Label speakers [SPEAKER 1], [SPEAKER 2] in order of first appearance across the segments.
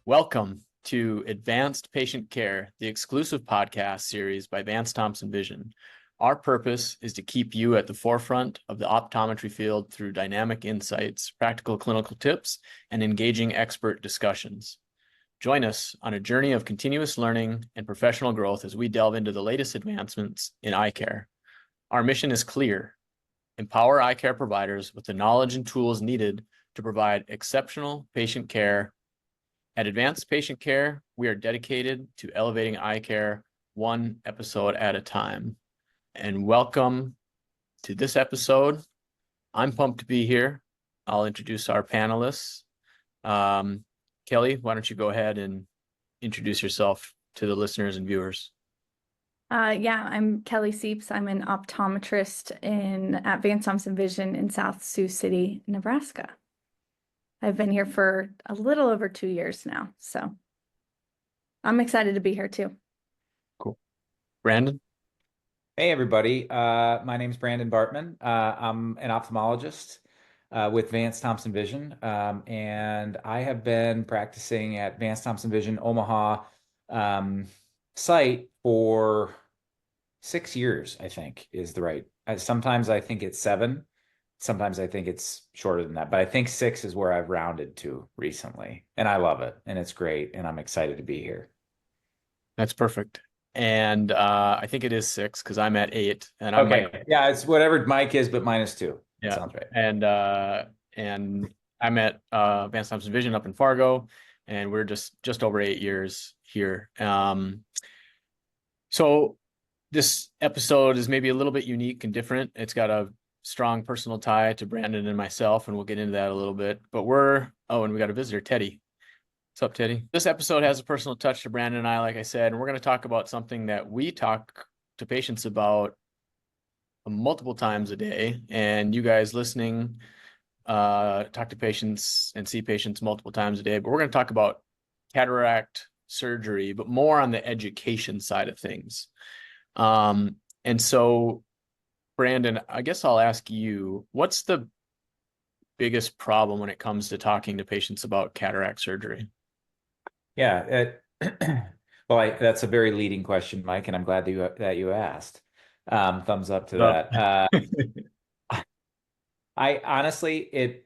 [SPEAKER 1] Welcome to Advanced Patient Care, the exclusive podcast series by Vance Thompson Vision. Our purpose is to keep you at the forefront of the optometry field through dynamic insights, practical clinical tips, and engaging expert discussions. Join us on a journey of continuous learning and professional growth as we delve into the latest advancements in eye care. Our mission is clear: empower eye care providers with the knowledge and tools needed to provide exceptional patient care. At Advanced Patient Care, we are dedicated to elevating eye care one episode at a time. And welcome to this episode. I'm pumped to be here. I'll introduce our panelists. Kelly, why don't you go ahead and introduce yourself to the listeners and viewers?
[SPEAKER 2] I'm Kelly Seeps. I'm an optometrist at Vance Thompson Vision in South Sioux City, Nebraska. I've been here for a little over 2 years now, so I'm excited to be here too.
[SPEAKER 1] Cool. Brandon?
[SPEAKER 3] Hey, everybody. My name is Brandon Bartman. I'm an ophthalmologist with Vance Thompson Vision, and I have been practicing at Vance Thompson Vision Omaha site for 6 years, I think is the right. Sometimes I think it's 7. Sometimes I think it's shorter than that, but I think 6 is where I've rounded to recently, and I love it, and it's great, and I'm excited to be here.
[SPEAKER 1] That's perfect. And I think it is 6 because I'm at 8. And
[SPEAKER 3] I'm okay. Yeah, it's whatever Mike is, but -2.
[SPEAKER 1] Yeah,
[SPEAKER 3] sounds right.
[SPEAKER 1] And I'm at Vance Thompson Vision up in Fargo, and we're just over 8 years here. So this episode is maybe a little bit unique and different. It's got a strong personal tie to Brandon and myself, and we'll get into that a little bit. But and we got a visitor, Teddy. What's up, Teddy? This episode has a personal touch to Brandon and I, like I said, and we're going to talk about something that we talk to patients about multiple times a day. And you guys listening talk to patients and see patients multiple times a day. But we're going to talk about cataract surgery, but more on the education side of things. And so, Brandon, I guess I'll ask you, what's the biggest problem when it comes to talking to patients about cataract surgery?
[SPEAKER 3] Yeah, well, that's a very leading question, Mike, and I'm glad that you asked. Thumbs up to that. I honestly,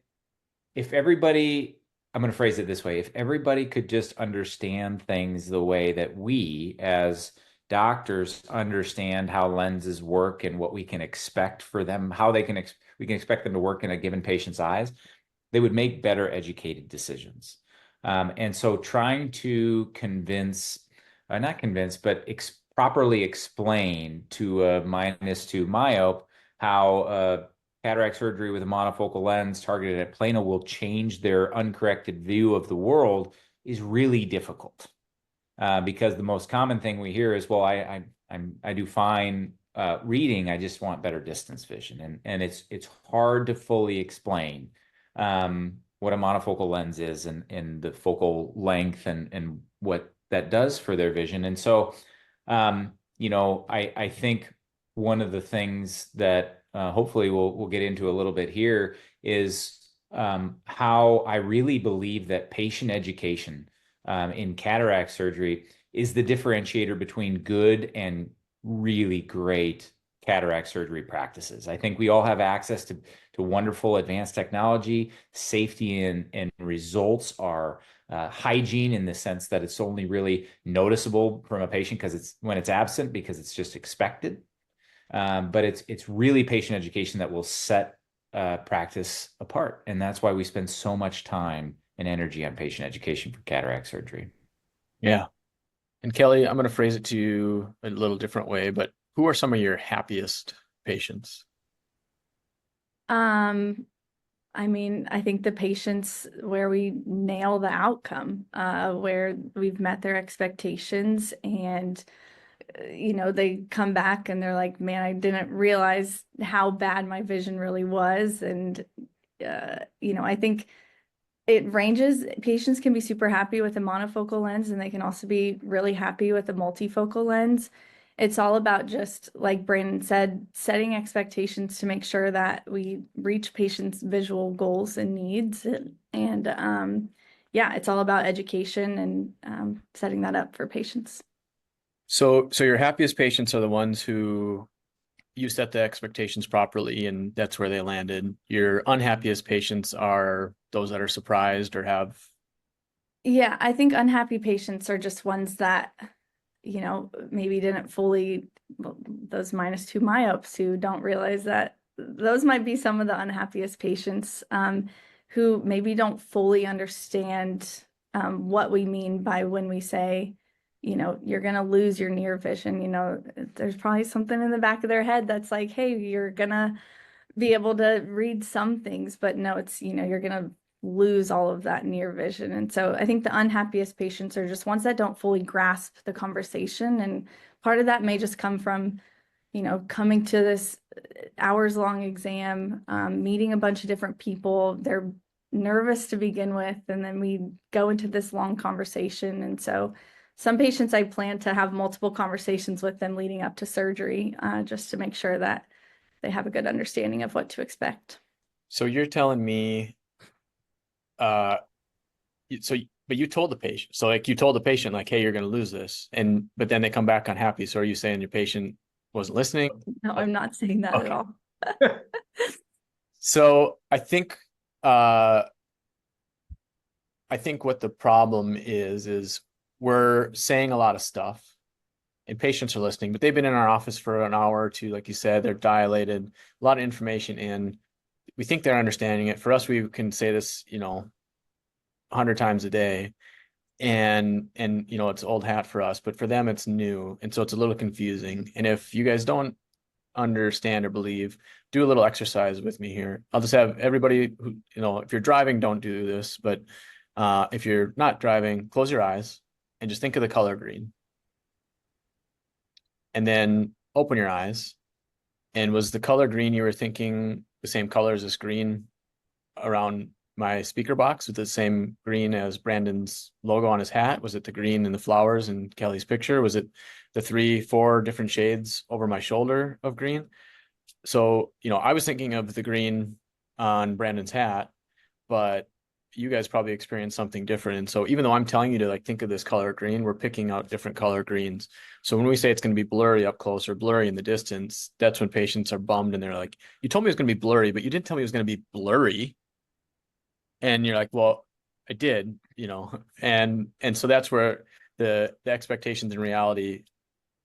[SPEAKER 3] if everybody, I'm going to phrase it this way: if everybody could just understand things the way that we as doctors understand how lenses work and what we can expect for them, how we can expect them to work in a given patient's eyes, they would make better educated decisions. And so trying to not convince, but properly explain to a -2 myope how cataract surgery with a monofocal lens targeted at plano will change their uncorrected view of the world is really difficult. Because the most common thing we hear is, well, I do fine reading, I just want better distance vision, and it's hard to fully explain what a monofocal lens is and the focal length and what that does for their vision. And so, I think one of the things that hopefully we'll get into a little bit here is how I really believe that patient education in cataract surgery is the differentiator between good and really great cataract surgery practices. I think we all have access to wonderful advanced technology. Safety and results are hygiene in the sense that it's only really noticeable from a patient when it's absent because it's just expected. But it's really patient education that will set practice apart, and that's why we spend so much time and energy on patient education for cataract surgery.
[SPEAKER 1] Yeah. And Kelly, I'm going to phrase it to you a little different way, but who are some of your happiest patients?
[SPEAKER 2] I think the patients where we nail the outcome, where we've met their expectations and, they come back and they're like, man, I didn't realize how bad my vision really was. And, I think it ranges. Patients can be super happy with a monofocal lens, and they can also be really happy with a multifocal lens. It's all about, just like Brandon said, setting expectations to make sure that we reach patients' visual goals and needs. And yeah, it's all about education and setting that up for patients.
[SPEAKER 1] So your happiest patients are the ones who you set the expectations properly and that's where they landed. Your unhappiest patients are those that are surprised or have.
[SPEAKER 2] Yeah, I think unhappy patients are just ones that, maybe didn't fully, well, those -2 myopes who don't realize that those might be some of the unhappiest patients, who maybe don't fully understand what we mean by when we say, you're going to lose your near vision. There's probably something in the back of their head that's like, hey, you're going to be able to read some things, but no, it's, you're going to lose all of that near vision. And so I think the unhappiest patients are just ones that don't fully grasp the conversation. And part of that may just come from, coming to this hours long exam, meeting a bunch of different people. They're nervous to begin with, and then we go into this long conversation. And so some patients I plan to have multiple conversations with them leading up to surgery, just to make sure that they have a good understanding of what to expect.
[SPEAKER 1] So you're telling me, but you told the patient, so like you told the patient like, hey, you're going to lose this, but then they come back unhappy. So are you saying your patient wasn't listening?
[SPEAKER 2] No, I'm not saying that at all.
[SPEAKER 1] So I think what the problem is we're saying a lot of stuff and patients are listening, but they've been in our office for an hour or two, like you said, they're dilated, a lot of information in. We think they're understanding it. For us, we can say this, 100 times a day, and it's old hat for us, but for them it's new, and so it's a little confusing. And if you guys don't understand or believe, do a little exercise with me here. I'll just have everybody who, if you're driving, don't do this, but if you're not driving, close your eyes and just think of the color green. And then open your eyes. And was the color green you were thinking the same color as this green around my speaker box, with the same green as Brandon's logo on his hat? Was it the green in the flowers in Kelly's picture? Was it the 3-4 different shades over my shoulder of green? So, I was thinking of the green on Brandon's hat, but you guys probably experienced something different. And so even though I'm telling you to like think of this color green, we're picking out different color greens. So when we say it's going to be blurry up close or blurry in the distance, that's when patients are bummed and they're like, you told me it was going to be blurry, but you didn't tell me it was going to be blurry. And you're like, well, I did, and so that's where the expectations and reality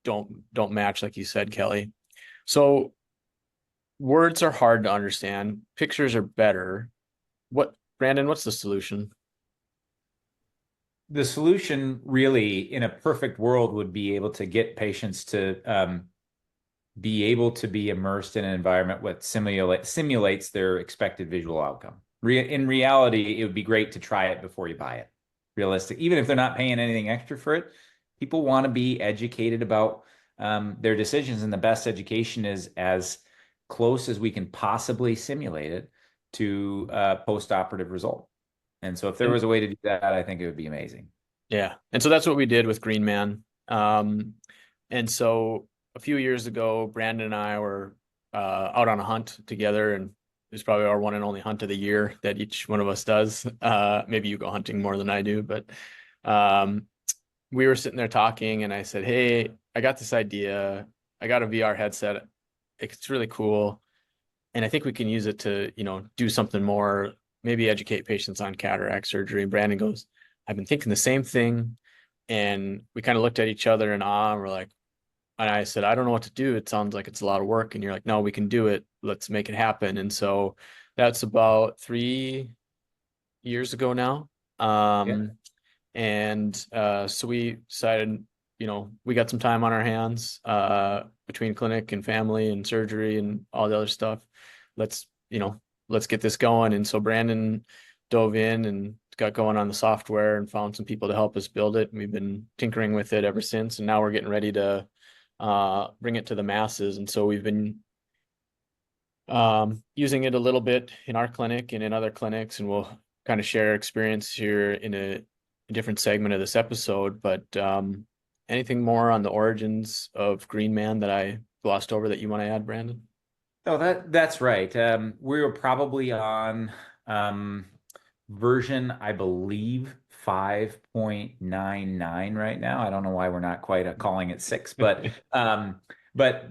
[SPEAKER 1] don't match, like you said, Kelly. So words are hard to understand. Pictures are better. Brandon, what's the solution?
[SPEAKER 3] The solution really, in a perfect world, would be able to get patients to be able to be immersed in an environment that simulates their expected visual outcome. In reality, it would be great to try it before you buy it. Realistic, even if they're not paying anything extra for it, people want to be educated about their decisions, and the best education is as close as we can possibly simulate it to a post-operative result. And so if there was a way to do that, I think it would be amazing.
[SPEAKER 1] Yeah. And so that's what we did with GreenMan. And so a few years ago, Brandon and I were out on a hunt together, and it's probably our one and only hunt of the year that each one of us does. Maybe you go hunting more than I do, but we were sitting there talking, and I said, hey, I got this idea. I got a VR headset. It's really cool. And I think we can use it to, do something more, maybe educate patients on cataract surgery. And Brandon goes, I've been thinking the same thing. And we kind of looked at each other in awe, and we're like, and I said, I don't know what to do. It sounds like it's a lot of work. And you're like, no, we can do it. Let's make it happen. And so that's about 3 years ago now.
[SPEAKER 3] Yeah.
[SPEAKER 1] And so we decided, we got some time on our hands between clinic and family and surgery and all the other stuff. Let's get this going. And so Brandon dove in and got going on the software and found some people to help us build it. And we've been tinkering with it ever since. And now we're getting ready to bring it to the masses. And so we've been using it a little bit in our clinic and in other clinics, and we'll kind of share experience here in a different segment of this episode. But anything more on the origins of GreenMan that I glossed over that you want to add, Brandon?
[SPEAKER 3] Oh, that's right. We were probably on version, I believe, 5.99 right now. I don't know why we're not quite calling it 6, but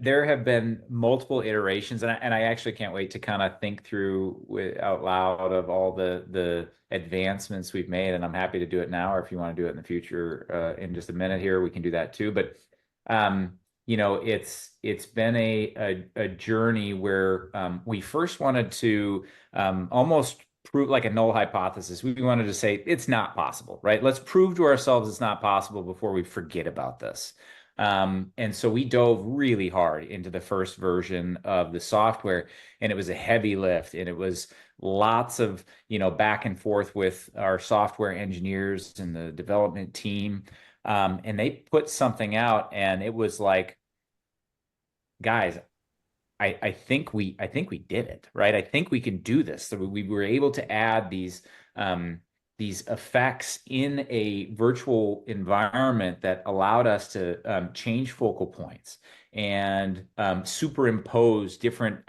[SPEAKER 3] there have been multiple iterations, and I actually can't wait to kind of think through out loud of all the advancements we've made, and I'm happy to do it now, or if you want to do it in the future, in just a minute here, we can do that too. But it's been a journey where we first wanted to almost prove like a null hypothesis. We wanted to say it's not possible, right? Let's prove to ourselves it's not possible before we forget about this. And so we dove really hard into the first version of the software, and it was a heavy lift, and it was lots of, back and forth with our software engineers and the development team. And they put something out, and it was like, guys, I think we did it, right? I think we can do this. So we were able to add these effects in a virtual environment that allowed us to change focal points and superimpose different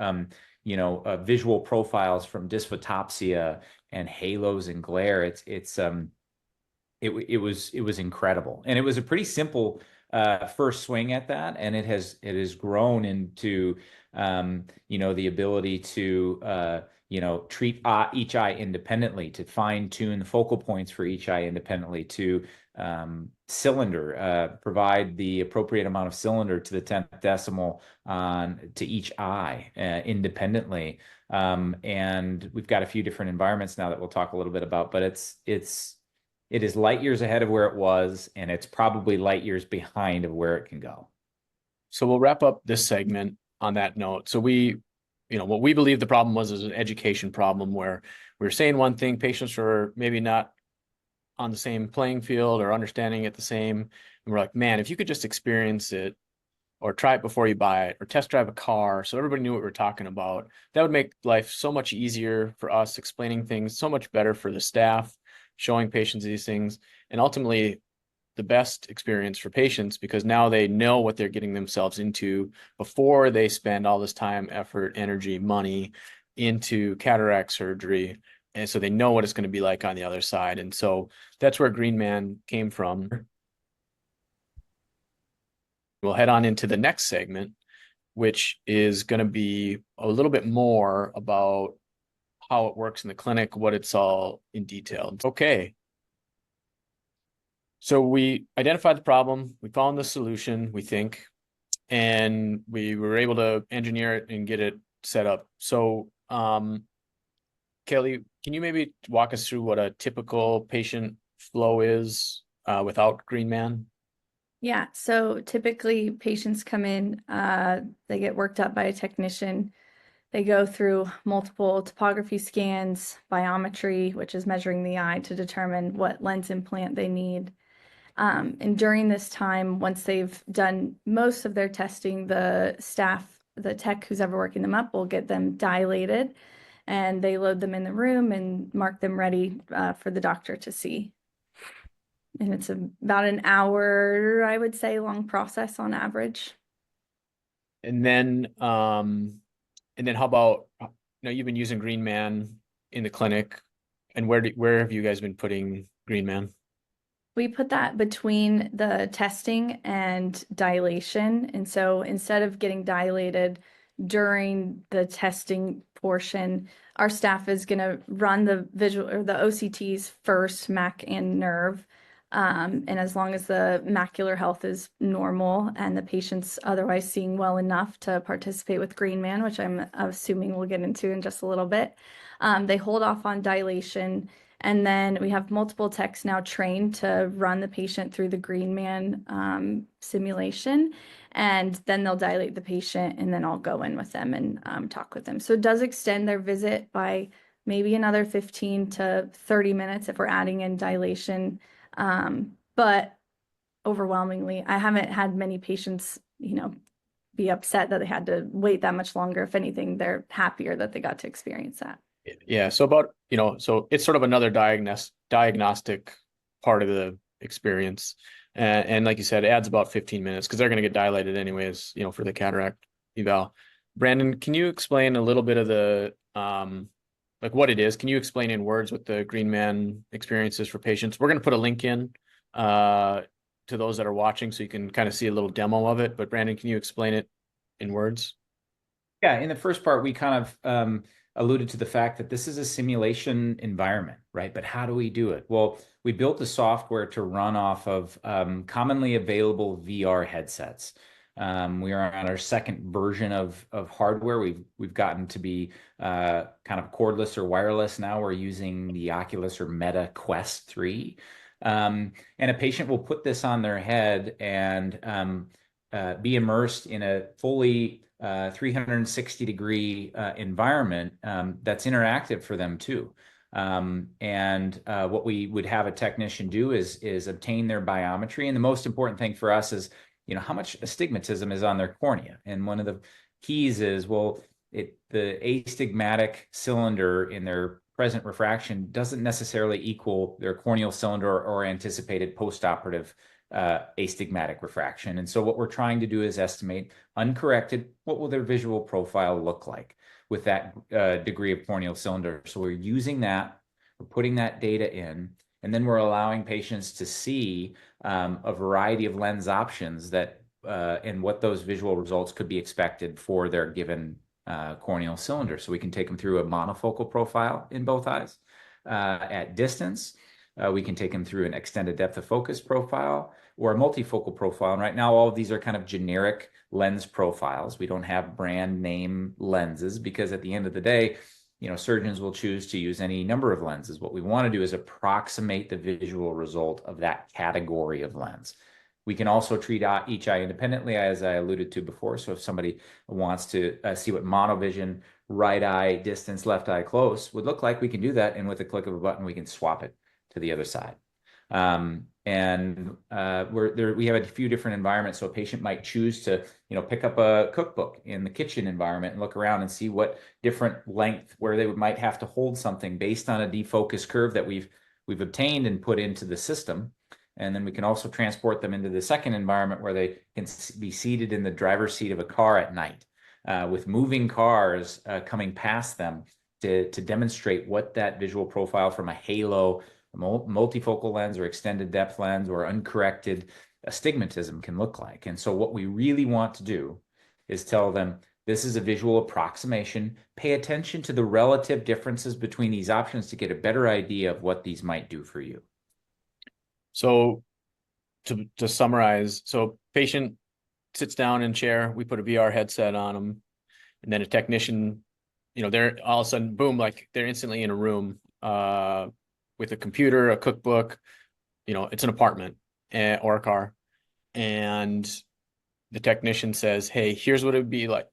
[SPEAKER 3] visual profiles from dysphotopsia and halos and glare. It was incredible, and it was a pretty simple first swing at that, and it has grown into the ability to treat each eye independently, to fine tune the focal points for each eye independently, to provide the appropriate amount of cylinder to the 10th decimal to each eye independently. And we've got a few different environments now that we'll talk a little bit about, but it is light years ahead of where it was, and it's probably light years behind of where it can go.
[SPEAKER 1] So we'll wrap up this segment on that note. So what we believe the problem was is an education problem where we were saying one thing, patients were maybe not on the same playing field or understanding it the same. And we're like, man, if you could just experience it or try it before you buy it or test drive a car so everybody knew what we were talking about, that would make life so much easier for us, explaining things so much better for the staff, showing patients these things, and ultimately the best experience for patients, because now they know what they're getting themselves into before they spend all this time, effort, energy, money into cataract surgery. And so they know what it's going to be like on the other side. And so that's where GreenMan came from. We'll head on into the next segment, which is going to be a little bit more about how it works in the clinic, what it's all in detail. Okay. So we identified the problem, we found the solution, we think, and we were able to engineer it and get it set up. So, Kelly, can you maybe walk us through what a typical patient flow is without GreenMan?
[SPEAKER 2] Yeah, so typically patients come in, they get worked up by a technician. They go through multiple topography scans, biometry, which is measuring the eye to determine what lens implant they need. And during this time, once they've done most of their testing, the staff, the tech who's ever working them up will get them dilated, and they load them in the room and mark them ready for the doctor to see. And it's about an hour, I would say, long process on average.
[SPEAKER 1] And then how about, you've been using GreenMan in the clinic, and where have you guys been putting GreenMan?
[SPEAKER 2] We put that between the testing and dilation. And so instead of getting dilated during the testing portion, our staff is going to run the visual or the OCTs first, MAC and nerve. And as long as the macular health is normal and the patient's otherwise seeing well enough to participate with GreenMan, which I'm assuming we'll get into in just a little bit, they hold off on dilation. And then we have multiple techs now trained to run the patient through the GreenMan simulation. And then they'll dilate the patient, and then I'll go in with them and talk with them. So it does extend their visit by maybe another 15 to 30 minutes if we're adding in dilation. But overwhelmingly, I haven't had many patients, be upset that they had to wait that much longer. If anything, they're happier that they got to experience that.
[SPEAKER 1] Yeah. So about, so it's sort of another diagnostic part of the experience. And like you said, it adds about 15 minutes because they're going to get dilated anyways, for the cataract eval. Brandon, can you explain a little bit of the like what it is. Can you explain in words what the GreenMan experience is for patients? We're going to put a link in to those that are watching so you can kind of see a little demo of it. But Brandon, can you explain it in words?
[SPEAKER 3] Yeah, in the first part, we kind of alluded to the fact that this is a simulation environment, right? But how do we do it? Well, we built the software to run off of commonly available VR headsets. We are on our second version of hardware. We've gotten to be kind of cordless or wireless now. We're using the Oculus or Meta Quest 3. And a patient will put this on their head and be immersed in a fully 360-degree environment that's interactive for them too. And what we would have a technician do is obtain their biometry. And the most important thing for us is, how much astigmatism is on their cornea. And one of the keys is, well, the astigmatic cylinder in their present refraction doesn't necessarily equal their corneal cylinder or anticipated postoperative astigmatic refraction. And so what we're trying to do is estimate, uncorrected, what will their visual profile look like with that degree of corneal cylinder. So we're using that, we're putting that data in, and then we're allowing patients to see a variety of lens options that and what those visual results could be expected for their given corneal cylinder. So we can take them through a monofocal profile in both eyes. At distance, we can take them through an extended depth of focus profile or a multifocal profile. And right now, all of these are kind of generic lens profiles. We don't have brand name lenses because at the end of the day, surgeons will choose to use any number of lenses. What we want to do is approximate the visual result of that category of lens. We can also treat each eye independently, as I alluded to before. So if somebody wants to see what monovision, right eye distance, left eye close would look like, we can do that. And with a click of a button, we can swap it to the other side. We have a few different environments. So a patient might choose to, pick up a cookbook in the kitchen environment and look around and see what different length where they might have to hold something based on a defocus curve that we've obtained and put into the system. And then we can also transport them into the second environment where they can be seated in the driver's seat of a car at night with moving cars coming past them to demonstrate what that visual profile from a halo, multifocal lens or extended depth lens or uncorrected astigmatism can look like. And so what we really want to do is tell them, this is a visual approximation. Pay attention to the relative differences between these options to get a better idea of what these might do for you.
[SPEAKER 1] So to summarize, so patient sits down in chair, we put a VR headset on them, and then a technician, they're all of a sudden, boom, like they're instantly in a room with a computer, a cookbook, it's an apartment or a car. And the technician says, hey, here's what it would be like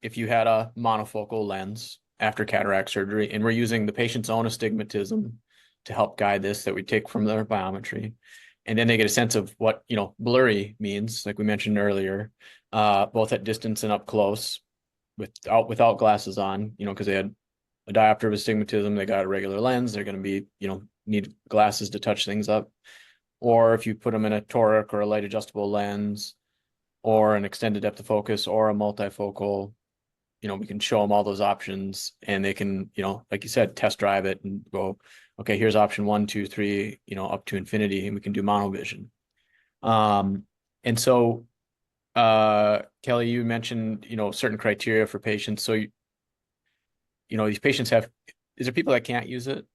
[SPEAKER 1] if you had a monofocal lens after cataract surgery. And we're using the patient's own astigmatism to help guide this that we take from their biometry. And then they get a sense of what, blurry means, like we mentioned earlier, both at distance and up close without glasses on, because they had a diopter of astigmatism, they got a regular lens, they're going to be, need glasses to touch things up. Or if you put them in a toric or a light adjustable lens or an extended depth of focus or a multifocal, we can show them all those options and they can, like you said, test drive it and go, okay, here's option 1, 2, 3, up to infinity, and we can do monovision. And so, Kelly, you mentioned, certain criteria for patients. So, these patients is there people that can't use it?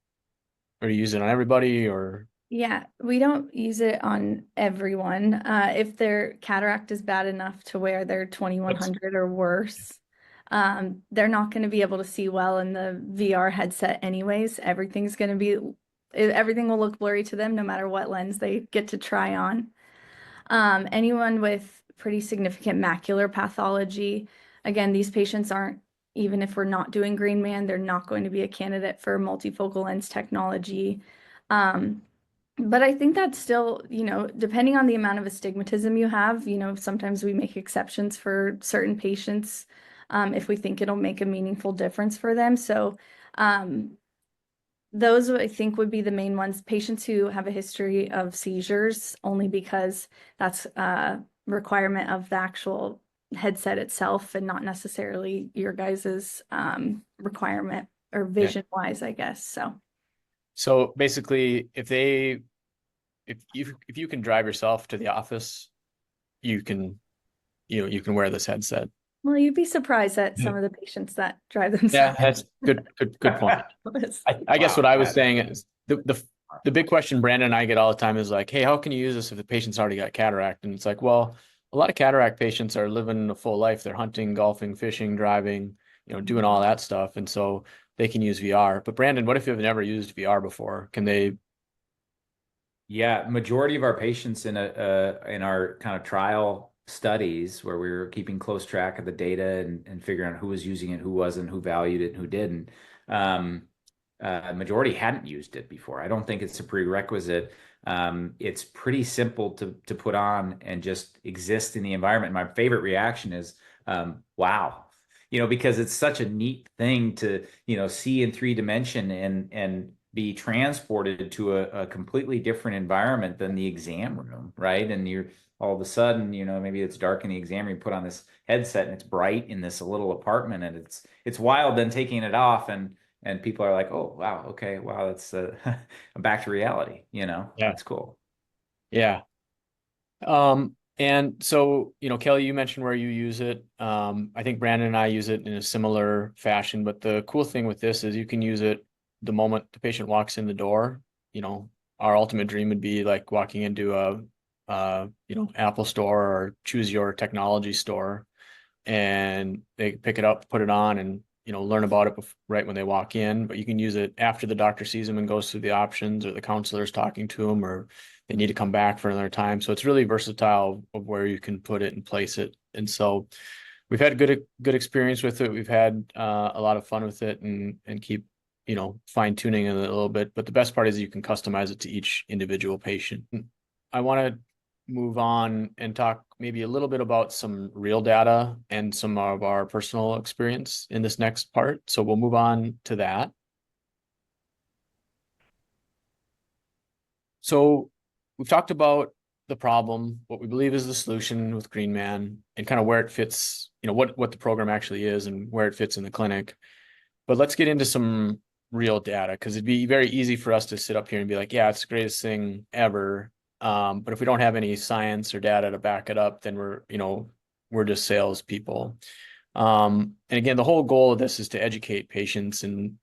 [SPEAKER 1] Or you use it on everybody or?
[SPEAKER 2] Yeah, we don't use it on everyone. If their cataract is bad enough to where they're 2100 or worse, they're not going to be able to see well in the VR headset anyways. Everything will look blurry to them no matter what lens they get to try on. Anyone with pretty significant macular pathology, again, these patients aren't, even if we're not doing GreenMan, they're not going to be a candidate for multifocal lens technology. But I think that's still, depending on the amount of astigmatism you have, sometimes we make exceptions for certain patients if we think it'll make a meaningful difference for them. So those I think would be the main ones. Patients who have a history of seizures, only because that's a requirement of the actual headset itself and not necessarily your guys's requirement. or vision wise, I guess.
[SPEAKER 1] So basically, if you can drive yourself to the office, you can wear this headset.
[SPEAKER 2] Well, you'd be surprised at some of the patients that drive themselves.
[SPEAKER 1] Yeah, that's good point. I guess what I was saying is the big question Brandon and I get all the time is like, hey, how can you use this if the patient's already got cataract? And it's like, well, a lot of cataract patients are living a full life. They're hunting, golfing, fishing, driving, doing all that stuff. And so they can use VR. But Brandon, what if you've never used VR before? Can they?
[SPEAKER 3] Yeah, majority of our patients in our kind of trial studies where we were keeping close track of the data and figuring out who was using it, who wasn't, who valued it, and who didn't. Majority hadn't used it before. I don't think it's a prerequisite. It's pretty simple to put on and just exist in the environment. My favorite reaction is, wow, because it's such a neat thing to, see in 3 dimension and be transported to a completely different environment than the exam room, right? And you're all of a sudden, maybe it's dark in the exam room, you put on this headset and it's bright in this little apartment, and it's wild then taking it off and people are like, oh, wow, okay, wow, that's I'm back to reality,
[SPEAKER 1] Yeah.
[SPEAKER 3] That's cool.
[SPEAKER 1] Yeah. And so, Kelly, you mentioned where you use it. I think Brandon and I use it in a similar fashion, but the cool thing with this is you can use it the moment the patient walks in the door. Our ultimate dream would be like walking into a Apple store or choose your technology store, and they pick it up, put it on, and learn about it right when they walk in. But you can use it after the doctor sees them and goes through the options, or the counselor is talking to them, or they need to come back for another time. So it's really versatile of where you can put it and place it. And so we've had good experience with it. We've had a lot of fun with it, and keep fine tuning it a little bit. But the best part is you can customize it to each individual patient. I want to move on and talk maybe a little bit about some real data and some of our personal experience in this next part. So we'll move on to that. So we've talked about the problem, what we believe is the solution with GreenMan, and kind of where it fits, what the program actually is and where it fits in the clinic. But let's get into some real data, because it'd be very easy for us to sit up here and be like, yeah, it's the greatest thing ever. But if we don't have any science or data to back it up, then we're just salespeople. And again, the whole goal of this is to educate patients and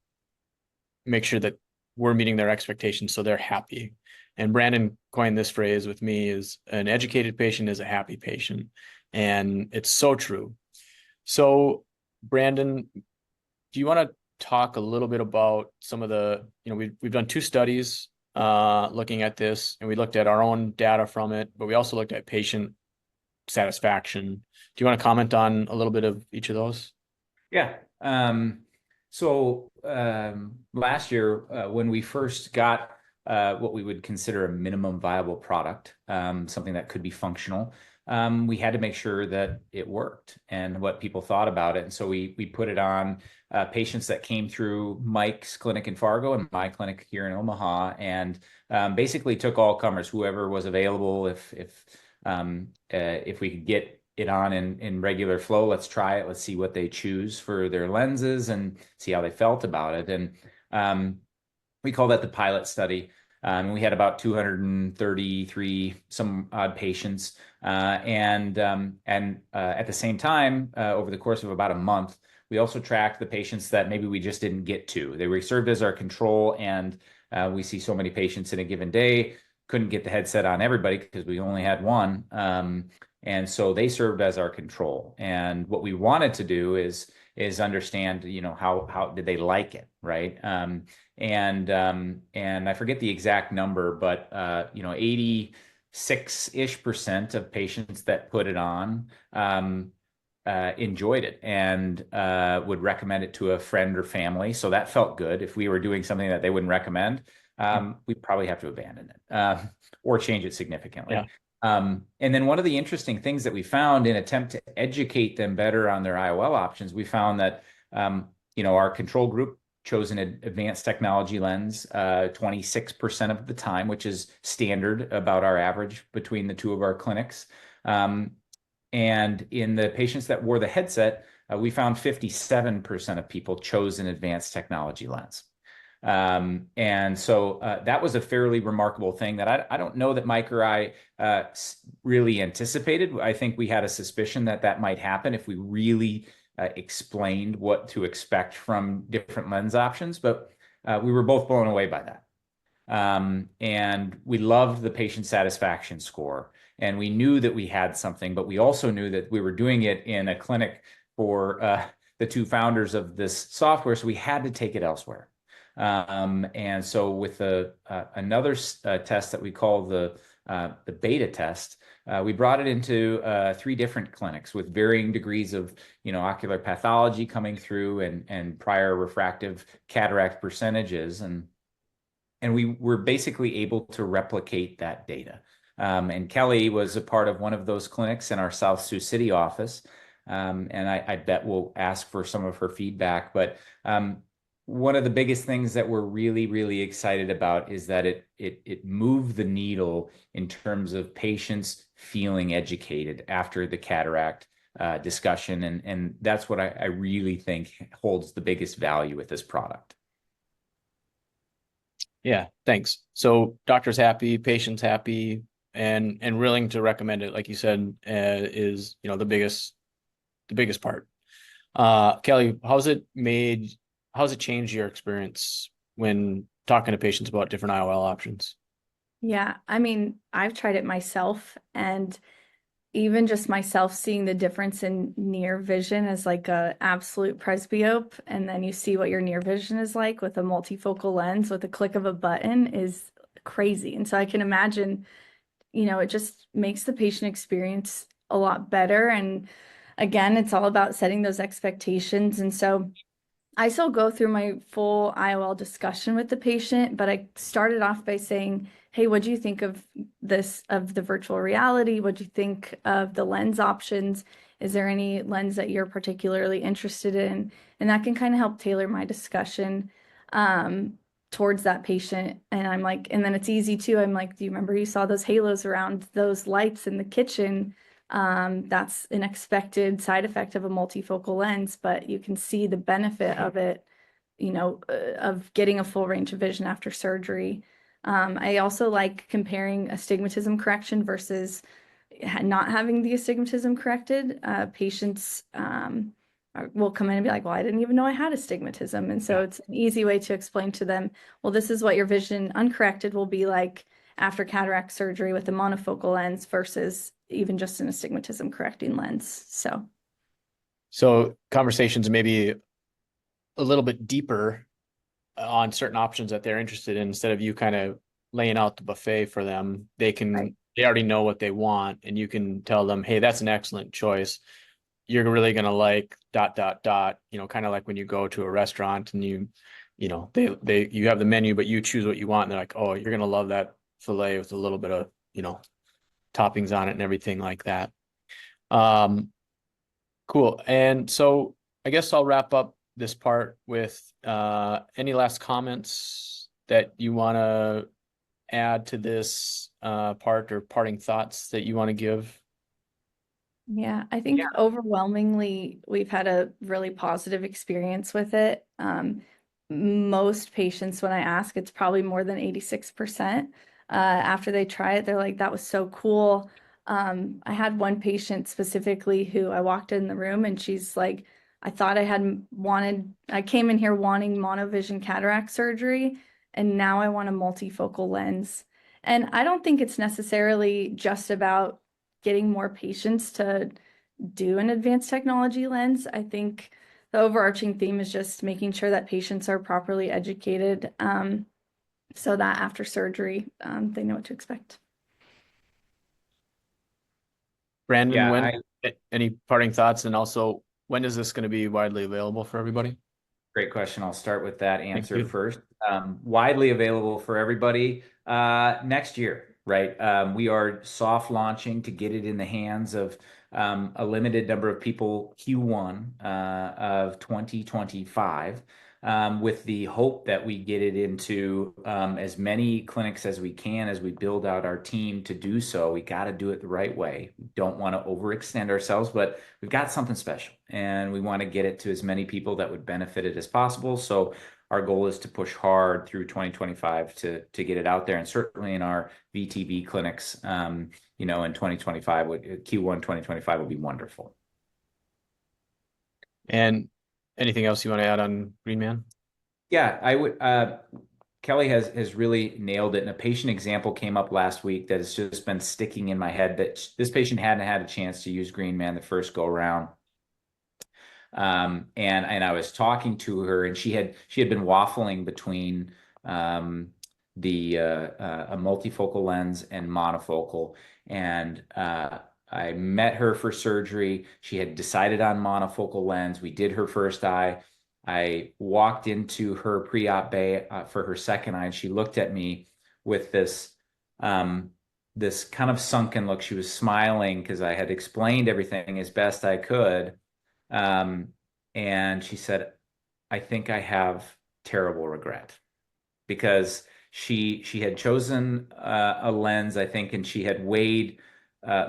[SPEAKER 1] make sure that we're meeting their expectations so they're happy. And Brandon coined this phrase with me: is an educated patient is a happy patient. And it's so true. So Brandon, do you want to talk a little bit about some of the, we've done 2 studies looking at this, and we looked at our own data from it, but we also looked at patient satisfaction. Do you want to comment on a little bit of each of those?
[SPEAKER 3] Yeah. So last year, when we first got what we would consider a minimum viable product, something that could be functional, we had to make sure that it worked and what people thought about it. And so we put it on patients that came through Mike's clinic in Fargo and my clinic here in Omaha, and basically took all comers, whoever was available. If we could get it on in regular flow, let's try it. Let's see what they choose for their lenses and see how they felt about it. And we call that the pilot study. We had about 233 some odd patients, and at the same time, over the course of about a month, we also tracked the patients that maybe we just didn't get to. They were served as our control, and we see so many patients in a given day. Couldn't get the headset on everybody because we only had one, and so they served as our control. And what we wanted to do is understand, how did they like it, right? And I forget the exact number, but 86-ish% of patients that put it on enjoyed it and would recommend it to a friend or family. So that felt good. If we were doing something that they wouldn't recommend, we'd probably have to abandon it or change it significantly.
[SPEAKER 1] Yeah.
[SPEAKER 3] And then one of the interesting things that we found in attempt to educate them better on their IOL options, we found that our control group chose an advanced technology lens 26% of the time, which is standard, about our average between the 2 of our clinics. And in the patients that wore the headset, we found 57% of people chose an advanced technology lens. And so that was a fairly remarkable thing that I don't know that Mike or I really anticipated. I think we had a suspicion that that might happen if we really explained what to expect from different lens options, but we were both blown away by that. And we loved the patient satisfaction score. And we knew that we had something, but we also knew that we were doing it in a clinic for the two founders of this software, so we had to take it elsewhere. And so with another test that we call the beta test, we brought it into 3 different clinics with varying degrees of, ocular pathology coming through and prior refractive cataract percentages. And we were basically able to replicate that data. And Kelly was a part of one of those clinics in our South Sioux City office. And I bet we'll ask for some of her feedback. But one of the biggest things that we're really, really excited about is that it moved the needle in terms of patients feeling educated after the cataract discussion. And that's what I really think holds the biggest value with this product.
[SPEAKER 1] Yeah, thanks. So doctor's happy, patient's happy, and willing to recommend it, like you said, is the biggest part. Kelly, how's it changed your experience when talking to patients about different IOL options?
[SPEAKER 2] Yeah, I mean, I've tried it myself, and even just myself seeing the difference in near vision as like a absolute presbyope, and then you see what your near vision is like with a multifocal lens with a click of a button is crazy. And so I can imagine, it just makes the patient experience a lot better. And again, it's all about setting those expectations. And so I still go through my full IOL discussion with the patient, but I started off by saying, hey, what do you think of this, of the virtual reality? What do you think of the lens options? Is there any lens that you're particularly interested in? And that can kind of help tailor my discussion towards that patient. And I'm like, and then it's easy too. I'm like, do you remember you saw those halos around those lights in the kitchen? That's an expected side effect of a multifocal lens, but you can see the benefit of it, of getting a full range of vision after surgery. I also like comparing astigmatism correction versus not having the astigmatism corrected. Patients will come in and be like, well, I didn't even know I had astigmatism. And so it's an easy way to explain to them, well, this is what your vision uncorrected will be like after cataract surgery with a monofocal lens versus even just an astigmatism correcting lens. So
[SPEAKER 1] Conversations maybe a little bit deeper on certain options that they're interested in, instead of you kind of laying out the buffet for them. They already know what they want, and you can tell them, hey, that's an excellent choice. You're really going to like ... kind of like when you go to a restaurant and you have the menu, but you choose what you want. And they're like, oh, you're going to love that filet with a little bit of, toppings on it and everything like that. Cool. And so I guess I'll wrap up this part with any last comments that you want to add to this part, or parting thoughts that you want to give?
[SPEAKER 2] Yeah, I think overwhelmingly we've had a really positive experience with it. Most patients, when I ask, it's probably more than 86%. After they try it, they're like, that was so cool. I had one patient specifically who I walked in the room and she's like, I thought I came in here wanting monovision cataract surgery, and now I want a multifocal lens. And I don't think it's necessarily just about getting more patients to do an advanced technology lens. I think the overarching theme is just making sure that patients are properly educated, so that after surgery, they know what to expect.
[SPEAKER 1] Brandon, any parting thoughts? And also, when is this going to be widely available for everybody?
[SPEAKER 3] Great question. I'll start with that answer first. Widely available for everybody next year, right? We are soft launching to get it in the hands of a limited number of people Q1 of 2025. with the hope that we get it into as many clinics as we can as we build out our team to do so. We got to do it the right way. We don't want to overextend ourselves, but we've got something special and we want to get it to as many people that would benefit it as possible. So our goal is to push hard through 2025 to get it out there, and certainly in our VTV clinics, in 2025, Q1 2025 would be wonderful.
[SPEAKER 1] And anything else you want to add on GreenMan?
[SPEAKER 3] Yeah, I would. Kelly has really nailed it. And a patient example came up last week that has just been sticking in my head, that this patient hadn't had a chance to use GreenMan the first go around. And I was talking to her, and she had been waffling between a multifocal lens and monofocal. And I met her for surgery. She had decided on monofocal lens. We did her first eye. I walked into her pre-op bay for her second eye, and she looked at me with this kind of sunken look. She was smiling because I had explained everything as best I could. And she said, I think I have terrible regret, because she had chosen a lens, I think, and she had weighed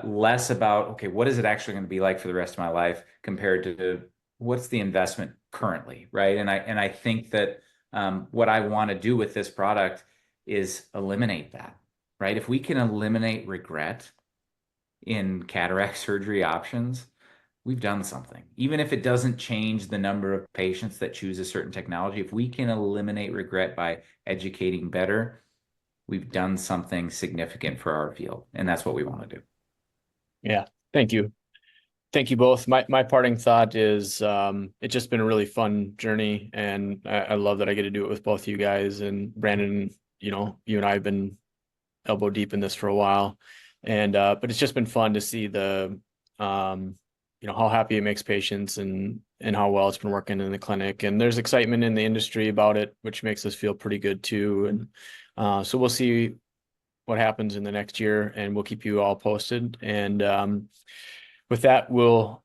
[SPEAKER 3] less about, okay, what is it actually going to be like for the rest of my life compared to what's the investment currently, right? And I think that what I want to do with this product is eliminate that, right? If we can eliminate regret in cataract surgery options, we've done something. Even if it doesn't change the number of patients that choose a certain technology, if we can eliminate regret by educating better, we've done something significant for our field. And that's what we want to do.
[SPEAKER 1] Yeah, thank you. Thank you both. My parting thought is it's just been a really fun journey, and I love that I get to do it with both you guys. And Brandon, you and I have been elbow deep in this for a while, and but it's just been fun to see the how happy it makes patients and how well it's been working in the clinic. And there's excitement in the industry about it, which makes us feel pretty good too. And so we'll see what happens in the next year, and we'll keep you all posted. And with that, we'll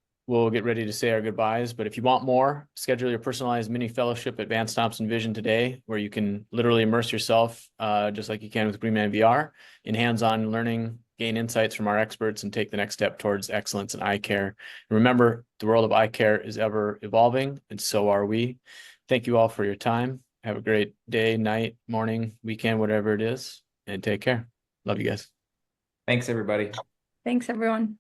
[SPEAKER 1] get ready to say our goodbyes. But if you want more, schedule your personalized mini fellowship at Vance Thompson Vision today, where you can literally immerse yourself, just like you can with GreenMan VR, in hands-on learning, gain insights from our experts, and take the next step towards excellence in eye care. And remember, the world of eye care is ever evolving, and so are we. Thank you all for your time. Have a great day, night, morning, weekend, whatever it is, and take care. Love you guys.
[SPEAKER 3] Thanks, everybody.
[SPEAKER 2] Thanks, everyone.